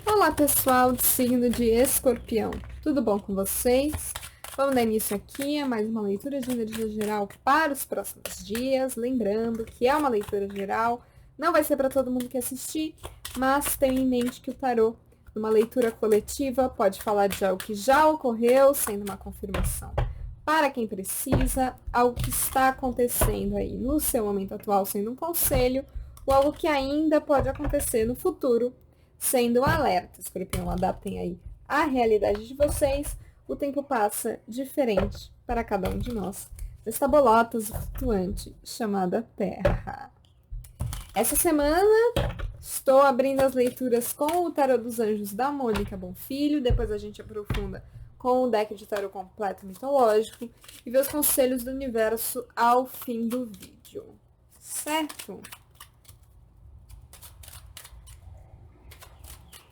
Olá, pessoal do signo de Escorpião. Tudo bom com vocês? Vamos dar início aqui a mais uma leitura de energia geral para os próximos dias. Lembrando que é uma leitura geral, não vai ser para todo mundo que assistir, mas tenha em mente que o tarô, numa leitura coletiva, pode falar de algo que já ocorreu, sendo uma confirmação para quem precisa, algo que está acontecendo aí no seu momento atual, sendo um conselho, ou algo que ainda pode acontecer no futuro, sendo um alerta. Escorpião, adaptem aí a realidade de vocês. O tempo passa diferente para cada um de nós, nesta bolota flutuante chamada Terra. Essa semana estou abrindo as leituras com o Tarô dos Anjos da Mônica Bonfilho, depois a gente aprofunda com o deck de tarô completo mitológico e ver os conselhos do universo ao fim do vídeo, certo?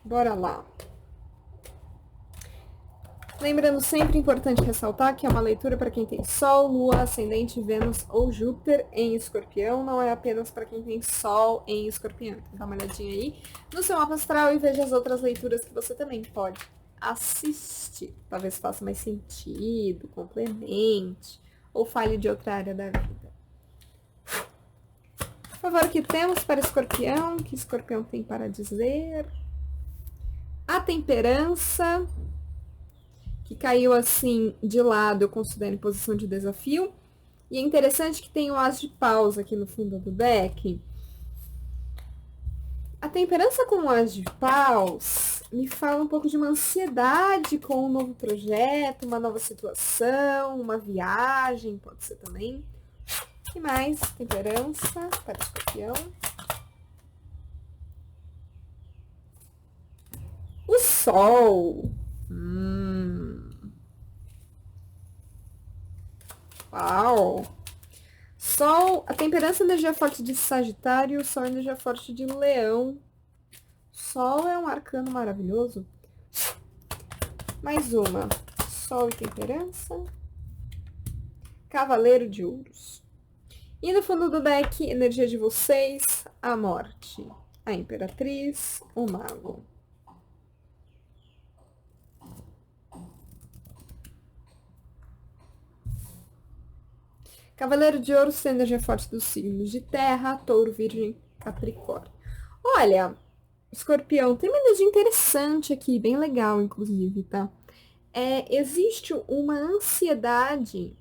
Bora lá. Lembrando sempre importante ressaltar que é uma leitura para quem tem Sol, Lua, Ascendente, Vênus ou Júpiter em Escorpião, não é apenas para quem tem Sol em Escorpião. Então dá uma olhadinha aí no seu mapa astral e veja as outras leituras que você também pode assistir. Talvez faça mais sentido, complemente ou fale de outra área da vida. Por favor, o que temos para Escorpião? O que Escorpião tem para dizer? A temperança, que caiu assim de lado, eu considero em posição de desafio. E é interessante que tem o as de paus aqui no fundo do deck. A temperança com o as de paus me fala um pouco de uma ansiedade com um novo projeto, uma nova situação, uma viagem, pode ser também. O que mais? Temperança para Escorpião. O Sol. Uau! Sol, a temperança é energia forte de Sagitário, Sol é energia forte de Leão. Sol é um arcano maravilhoso. Mais uma. Sol e temperança. Cavaleiro de Ouros. E no fundo do deck, energia de vocês, a morte, a imperatriz, o mago. Cavaleiro de Ouros, energia forte dos signos de Terra, Touro, Virgem, Capricórnio. Olha, Escorpião, tem uma energia interessante aqui, bem legal, inclusive, tá? Existe uma ansiedade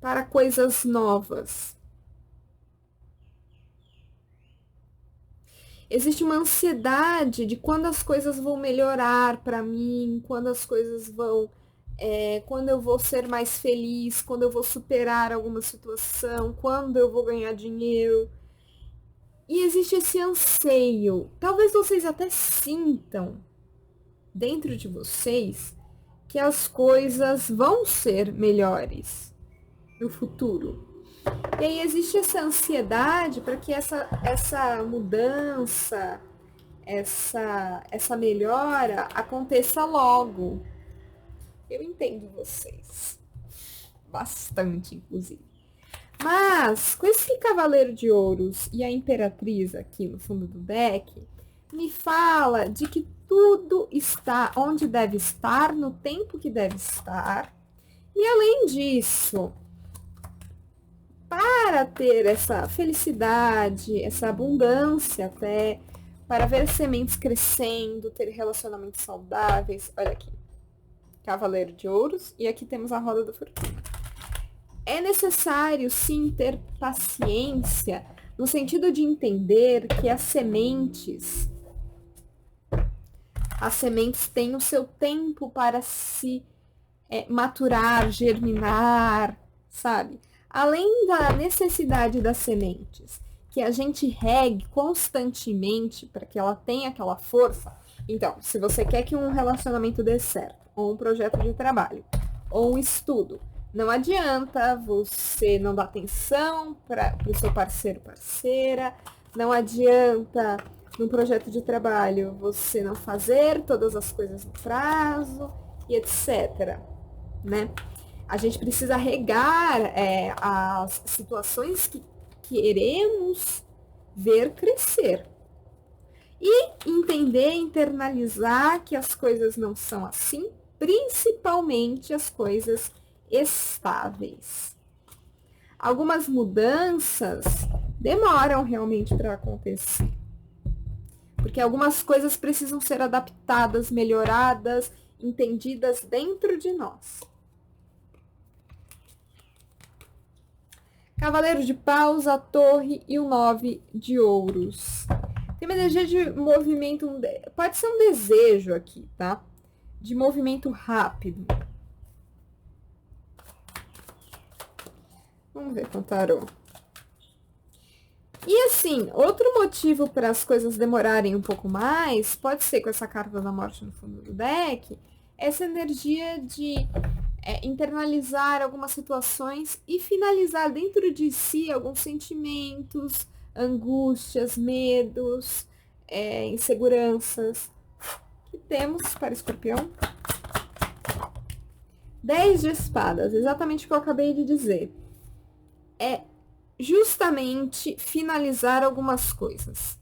para coisas novas. Existe uma ansiedade de quando as coisas vão melhorar para mim, quando as coisas vão... quando eu vou ser mais feliz, quando eu vou superar alguma situação, quando eu vou ganhar dinheiro. E existe esse anseio. Talvez vocês até sintam dentro de vocês que as coisas vão ser melhores no futuro. E aí existe essa ansiedade para que essa mudança, essa melhora aconteça logo. Eu entendo vocês. Bastante, inclusive. Mas, com esse Cavaleiro de Ouros e a Imperatriz aqui no fundo do deck, me fala de que tudo está onde deve estar, no tempo que deve estar. E além disso, para ter essa felicidade, essa abundância até, para ver sementes crescendo, ter relacionamentos saudáveis, olha aqui, Cavaleiro de Ouros, e aqui temos a Roda da Fortuna. É necessário, sim, ter paciência, no sentido de entender que as sementes têm o seu tempo para se maturar, germinar, sabe? Além da necessidade das sementes, que a gente regue constantemente para que ela tenha aquela força. Então, se você quer que um relacionamento dê certo, ou um projeto de trabalho, ou um estudo, não adianta você não dar atenção para o seu parceiro, parceira, não adianta num projeto de trabalho você não fazer todas as coisas no prazo e etc, né? A gente precisa regar as situações que queremos ver crescer. E entender, internalizar que as coisas não são assim, principalmente as coisas estáveis. Algumas mudanças demoram realmente para acontecer. Porque algumas coisas precisam ser adaptadas, melhoradas, entendidas dentro de nós. Cavaleiro de Paus, a Torre e o 9 de Ouros. Tem uma energia de movimento, pode ser um desejo aqui, tá? De movimento rápido. Vamos ver com o tarô. E assim, outro motivo para as coisas demorarem um pouco mais, pode ser com essa carta da morte no fundo do deck, essa energia de internalizar algumas situações e finalizar dentro de si alguns sentimentos, angústias, medos, inseguranças que temos para Escorpião. 10 de espadas, exatamente o que eu acabei de dizer. É justamente finalizar algumas coisas.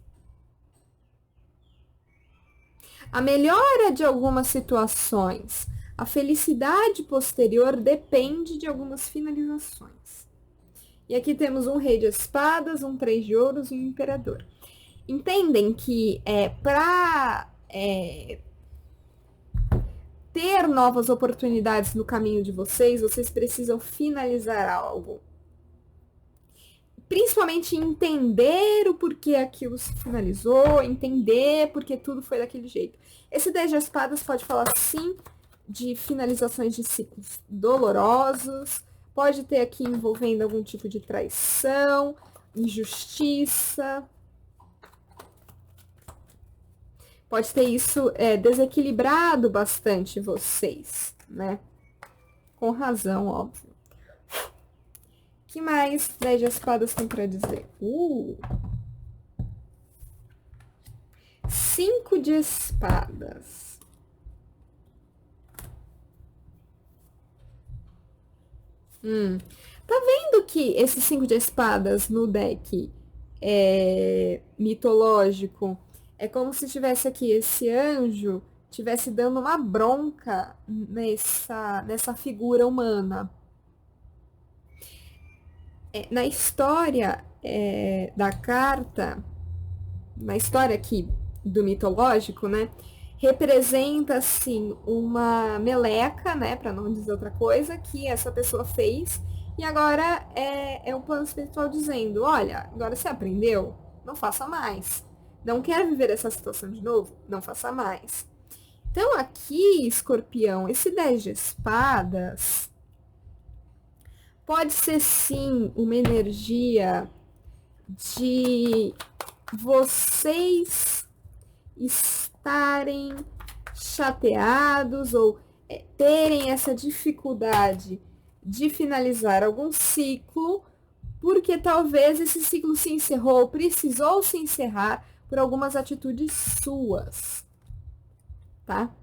A melhora de algumas situações, a felicidade posterior depende de algumas finalizações. E aqui temos um rei de espadas, um 3 de ouros e um imperador. Entendem que para ter novas oportunidades no caminho de vocês, vocês precisam finalizar algo. Principalmente entender o porquê aquilo se finalizou, entender porque tudo foi daquele jeito. Esse 10 de espadas pode falar sim de finalizações de ciclos dolorosos, pode ter aqui envolvendo algum tipo de traição, injustiça. Pode ter isso desequilibrado bastante vocês, né? Com razão, óbvio. O que mais 10 de espadas tem pra dizer? 5 de espadas. Tá vendo que esse 5 de espadas no deck mitológico é como se tivesse aqui esse anjo tivesse dando uma bronca nessa figura humana. Na história da carta, na história aqui do mitológico, né, representa, assim, uma meleca, né, para não dizer outra coisa, que essa pessoa fez, e agora é o plano espiritual dizendo, olha, agora você aprendeu, não faça mais. Não quer viver essa situação de novo? Não faça mais. Então, aqui, Escorpião, esse 10 de espadas pode ser, sim, uma energia de vocês estarem chateados ou terem essa dificuldade de finalizar algum ciclo, porque talvez esse ciclo se encerrou, precisou se encerrar por algumas atitudes suas, tá?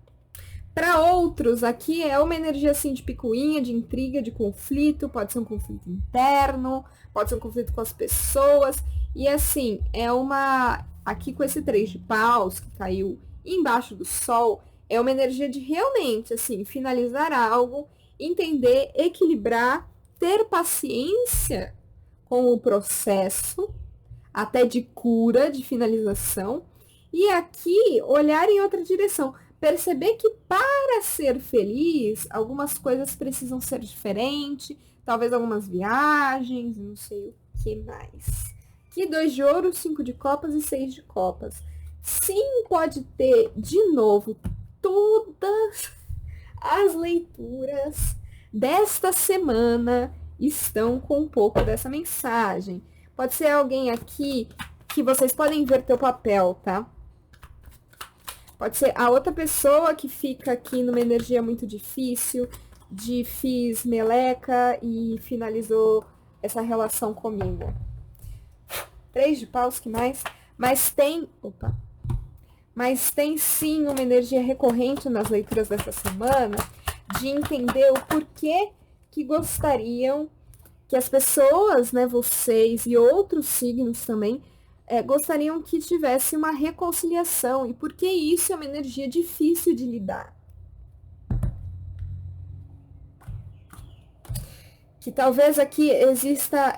Para outros, aqui é uma energia assim de picuinha, de intriga, de conflito, pode ser um conflito interno, pode ser um conflito com as pessoas, e assim, aqui com esse 3 de paus que caiu embaixo do sol, é uma energia de realmente, assim, finalizar algo, entender, equilibrar, ter paciência com o processo, até de cura, de finalização, e aqui olhar em outra direção. Perceber que para ser feliz, algumas coisas precisam ser diferentes, talvez algumas viagens, não sei o que mais. Aqui 2 de ouro, 5 de copas e 6 de copas. Sim, pode ter, de novo, todas as leituras desta semana estão com um pouco dessa mensagem. Pode ser alguém aqui que vocês podem inverter o papel, tá? Pode ser a outra pessoa que fica aqui numa energia muito difícil, de fiz meleca e finalizou essa relação comigo. 3 de paus, que mais? Mas tem sim uma energia recorrente nas leituras dessa semana de entender o porquê que gostariam que as pessoas, né, vocês e outros signos também, gostariam que tivesse uma reconciliação, e porque isso é uma energia difícil de lidar. Que talvez aqui exista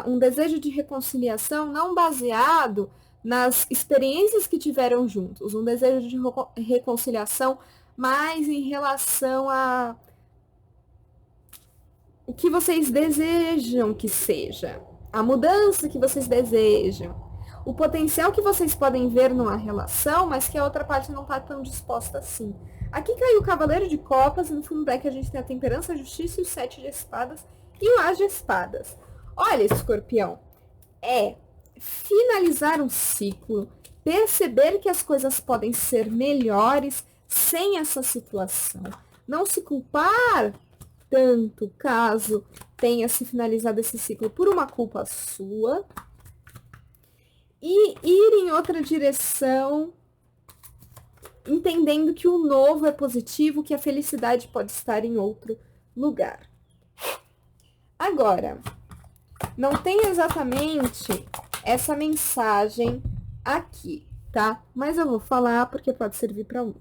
um desejo de reconciliação não baseado nas experiências que tiveram juntos, um desejo de reconciliação mais em relação a o que vocês desejam que seja, a mudança que vocês desejam, o potencial que vocês podem ver numa relação, mas que a outra parte não está tão disposta assim. Aqui caiu o Cavaleiro de Copas, e no fundo do deck a gente tem a Temperança, a Justiça e o 7 de Espadas e o As de Espadas. Olha, Escorpião, é finalizar um ciclo, perceber que as coisas podem ser melhores sem essa situação. Não se culpar tanto caso tenha se finalizado esse ciclo por uma culpa sua e ir em outra direção, entendendo que o novo é positivo, que a felicidade pode estar em outro lugar. Agora, não tem exatamente essa mensagem aqui, tá? Mas eu vou falar porque pode servir para um.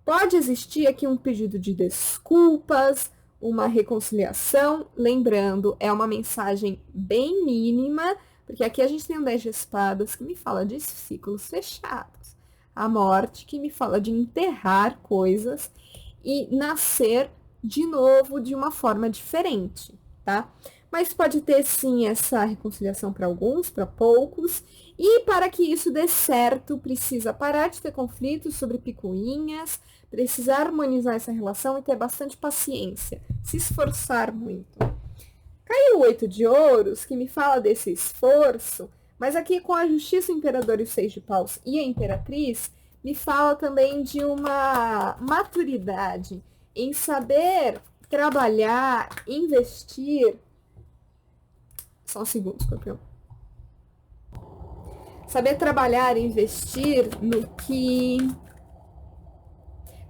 Pode existir aqui um pedido de desculpas, uma reconciliação. Lembrando, é uma mensagem bem mínima, porque aqui a gente tem um 10 de espadas que me fala de ciclos fechados. A morte que me fala de enterrar coisas e nascer de novo de uma forma diferente, tá? Mas pode ter sim essa reconciliação para alguns, para poucos. E para que isso dê certo, precisa parar de ter conflitos sobre picuinhas, precisa harmonizar essa relação e ter bastante paciência, se esforçar muito. Caiu o 8 de ouros, que me fala desse esforço, mas aqui com a Justiça, o Imperador e o 6 de paus e a Imperatriz, me fala também de uma maturidade em saber trabalhar, investir. Só um segundo, Escorpião. Saber trabalhar e investir no que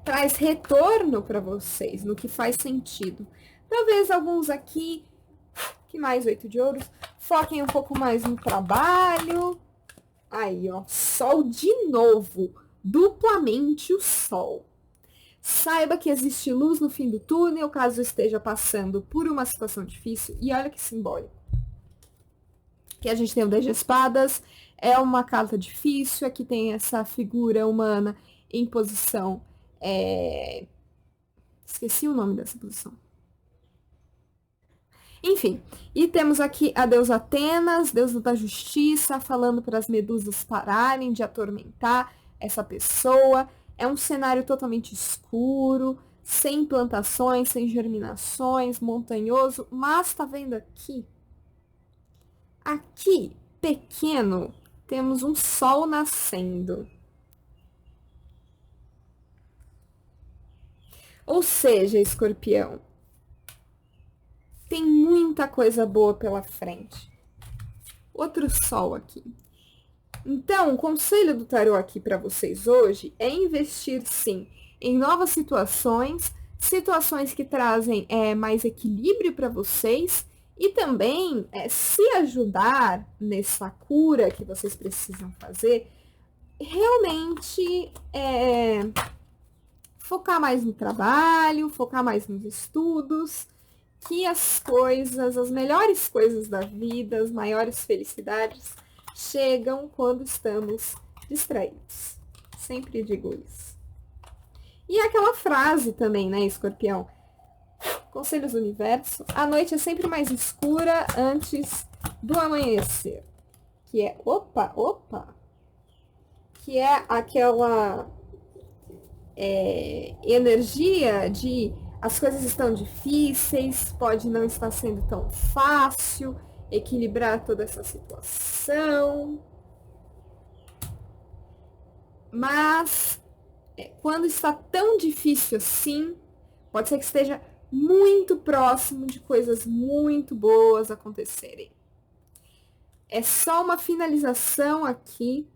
traz retorno para vocês, no que faz sentido. Talvez alguns aqui, que mais 8 de ouros, foquem um pouco mais no trabalho. Aí, ó, Sol de novo, duplamente o Sol. Saiba que existe luz no fim do túnel, caso esteja passando por uma situação difícil. E olha que simbólico. Que a gente tem o 10 de espadas, é uma carta difícil, aqui tem essa figura humana em posição... Esqueci o nome dessa posição. Enfim, e temos aqui a deusa Atenas, deusa da justiça, falando para as medusas pararem de atormentar essa pessoa. É um cenário totalmente escuro, sem plantações, sem germinações, montanhoso, mas tá vendo aqui? Aqui, pequeno, temos um sol nascendo. Ou seja, Escorpião, tem muita coisa boa pela frente. Outro sol aqui. Então, o conselho do tarô aqui para vocês hoje é investir, sim, em novas situações, situações que trazem mais equilíbrio para vocês, e também se ajudar nessa cura que vocês precisam fazer, realmente focar mais no trabalho, focar mais nos estudos, que as coisas, as melhores coisas da vida, as maiores felicidades, chegam quando estamos distraídos. Sempre digo isso. E aquela frase também, né, Escorpião? Conselhos do universo. A noite é sempre mais escura antes do amanhecer. Que é, que é aquela energia de as coisas estão difíceis, pode não estar sendo tão fácil equilibrar toda essa situação. Mas quando está tão difícil assim, pode ser que esteja muito próximo de coisas muito boas acontecerem. É só uma finalização aqui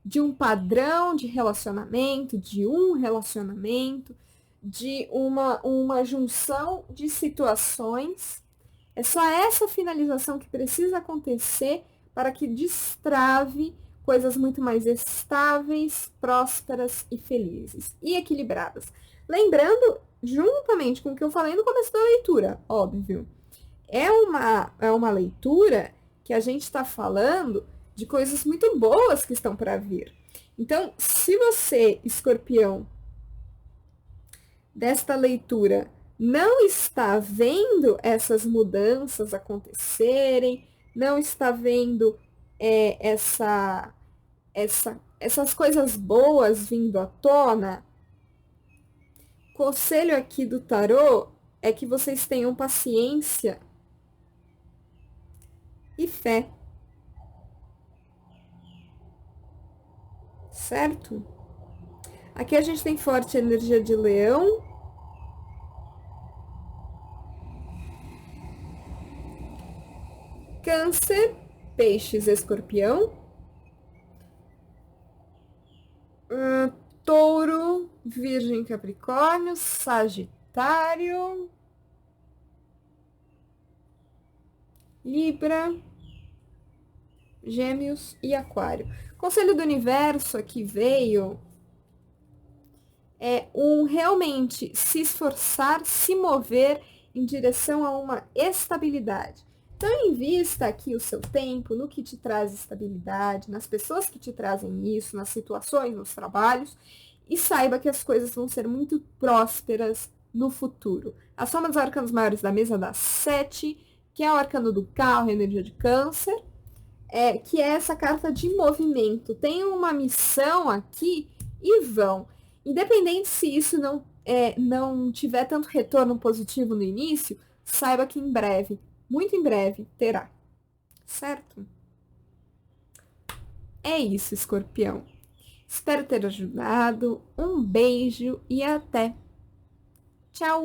de um padrão de relacionamento, de um relacionamento, de uma junção de situações. É só essa finalização que precisa acontecer para que destrave coisas muito mais estáveis, prósperas e felizes e equilibradas. Lembrando, juntamente com o que eu falei no começo da leitura, óbvio, é uma leitura que a gente está falando de coisas muito boas que estão para vir. Então, se você, escorpião, desta leitura, não está vendo essas mudanças acontecerem, não está vendo essas coisas boas vindo à tona, conselho aqui do tarô é que vocês tenham paciência e fé. Certo? Aqui a gente tem forte energia de leão. Câncer, peixes, escorpião. Touro, virgem, capricórnio, sagitário. Libra, Gêmeos e Aquário. Conselho do universo aqui veio realmente se esforçar, se mover em direção a uma estabilidade. Então, invista aqui o seu tempo no que te traz estabilidade, nas pessoas que te trazem isso, nas situações, nos trabalhos, e saiba que as coisas vão ser muito prósperas no futuro. A soma dos arcanos maiores da mesa dá 7, que é o arcano do carro, energia de câncer, que é essa carta de movimento. Tem uma missão aqui e vão. Independente se isso não tiver tanto retorno positivo no início, saiba que em breve, muito em breve, terá. Certo? É isso, escorpião. Espero ter ajudado. Um beijo e até. Tchau!